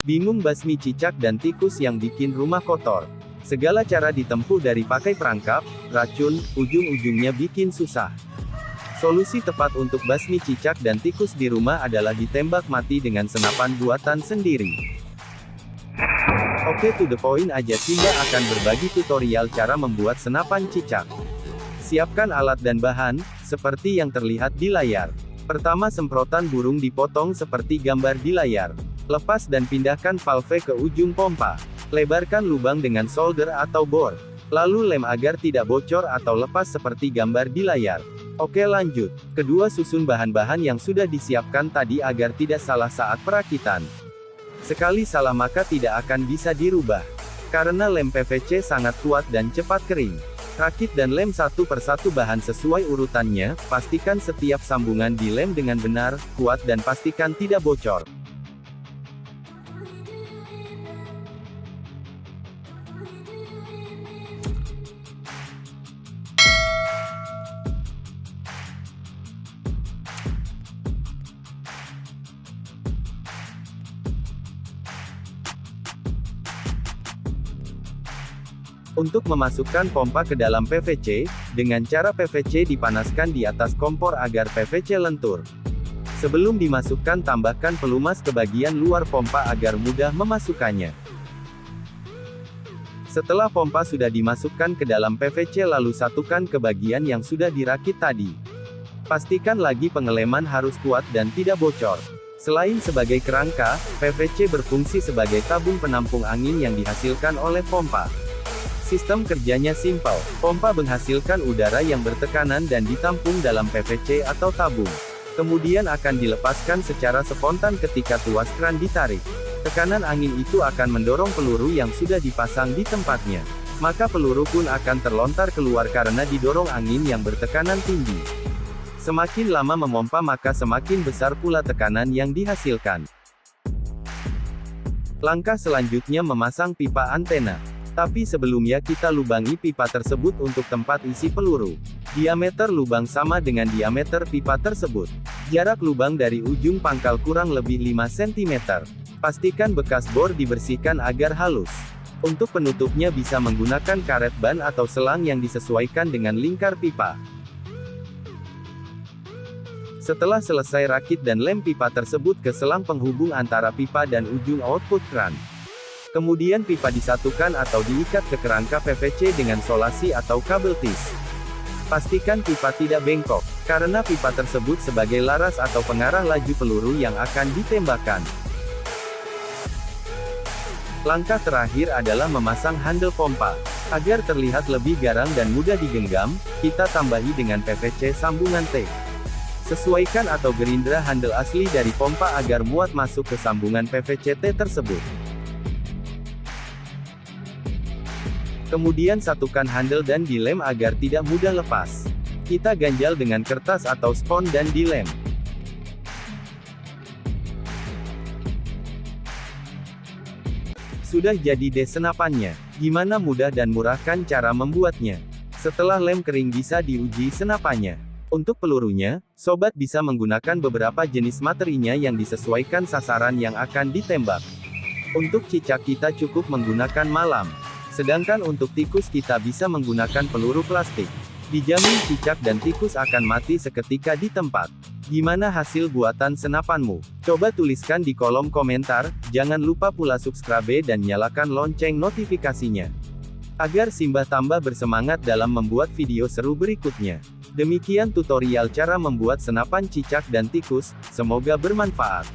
Bingung basmi cicak dan tikus yang bikin rumah kotor? Segala cara ditempuh dari pakai perangkap, racun, ujung-ujungnya bikin susah. Solusi tepat untuk basmi cicak dan tikus di rumah adalah ditembak mati dengan senapan buatan sendiri. Oke, to the point aja. Simba akan berbagi tutorial cara membuat senapan cicak. Siapkan alat dan bahan, seperti yang terlihat di layar. Pertama, semprotan burung dipotong seperti gambar di layar. Lepas dan pindahkan valve ke ujung pompa. Lebarkan lubang dengan solder atau bor. Lalu lem agar tidak bocor atau lepas seperti gambar di layar. Oke, lanjut. Kedua, susun bahan-bahan yang sudah disiapkan tadi agar tidak salah saat perakitan. Sekali salah maka tidak akan bisa dirubah. Karena lem PVC sangat kuat dan cepat kering. Rakit dan lem satu persatu bahan sesuai urutannya, pastikan setiap sambungan dilem dengan benar, kuat dan pastikan tidak bocor. Untuk memasukkan pompa ke dalam PVC, dengan cara PVC dipanaskan di atas kompor agar PVC lentur. Sebelum dimasukkan, tambahkan pelumas ke bagian luar pompa agar mudah memasukkannya. Setelah pompa sudah dimasukkan ke dalam PVC, lalu satukan ke bagian yang sudah dirakit tadi. Pastikan lagi pengeleman harus kuat dan tidak bocor. Selain sebagai kerangka, PVC berfungsi sebagai tabung penampung angin yang dihasilkan oleh pompa. Sistem kerjanya simpel. Pompa menghasilkan udara yang bertekanan dan ditampung dalam PVC atau tabung. Kemudian akan dilepaskan secara spontan ketika tuas kran ditarik. Tekanan angin itu akan mendorong peluru yang sudah dipasang di tempatnya. Maka peluru pun akan terlontar keluar karena didorong angin yang bertekanan tinggi. Semakin lama memompa maka semakin besar pula tekanan yang dihasilkan. Langkah selanjutnya memasang pipa antena. Tapi sebelumnya kita lubangi pipa tersebut untuk tempat isi peluru. Diameter lubang sama dengan diameter pipa tersebut. Jarak lubang dari ujung pangkal kurang lebih 5 cm. Pastikan bekas bor dibersihkan agar halus. Untuk penutupnya bisa menggunakan karet ban atau selang yang disesuaikan dengan lingkar pipa. Setelah selesai, rakit dan lem pipa tersebut ke selang penghubung antara pipa dan ujung output kran. Kemudian pipa disatukan atau diikat ke kerangka PVC dengan solasi atau kabel tis. Pastikan pipa tidak bengkok, karena pipa tersebut sebagai laras atau pengarah laju peluru yang akan ditembakkan. Langkah terakhir adalah memasang handle pompa. Agar terlihat lebih garang dan mudah digenggam, kita tambahi dengan PVC sambungan T. Sesuaikan atau gerindra handle asli dari pompa agar muat masuk ke sambungan PVC T tersebut. Kemudian satukan handle dan dilem agar tidak mudah lepas. Kita ganjal dengan kertas atau spons dan dilem. Sudah jadi deh senapannya. Gimana mudah dan murah kan cara membuatnya? Setelah lem kering bisa diuji senapannya. Untuk pelurunya, sobat bisa menggunakan beberapa jenis materinya yang disesuaikan sasaran yang akan ditembak. Untuk cicak kita cukup menggunakan malam. Sedangkan untuk tikus kita bisa menggunakan peluru plastik. Dijamin cicak dan tikus akan mati seketika di tempat. Gimana hasil buatan senapanmu? Coba tuliskan di kolom komentar, jangan lupa pula subscribe dan nyalakan lonceng notifikasinya. Agar Simba tambah bersemangat dalam membuat video seru berikutnya. Demikian tutorial cara membuat senapan cicak dan tikus, semoga bermanfaat.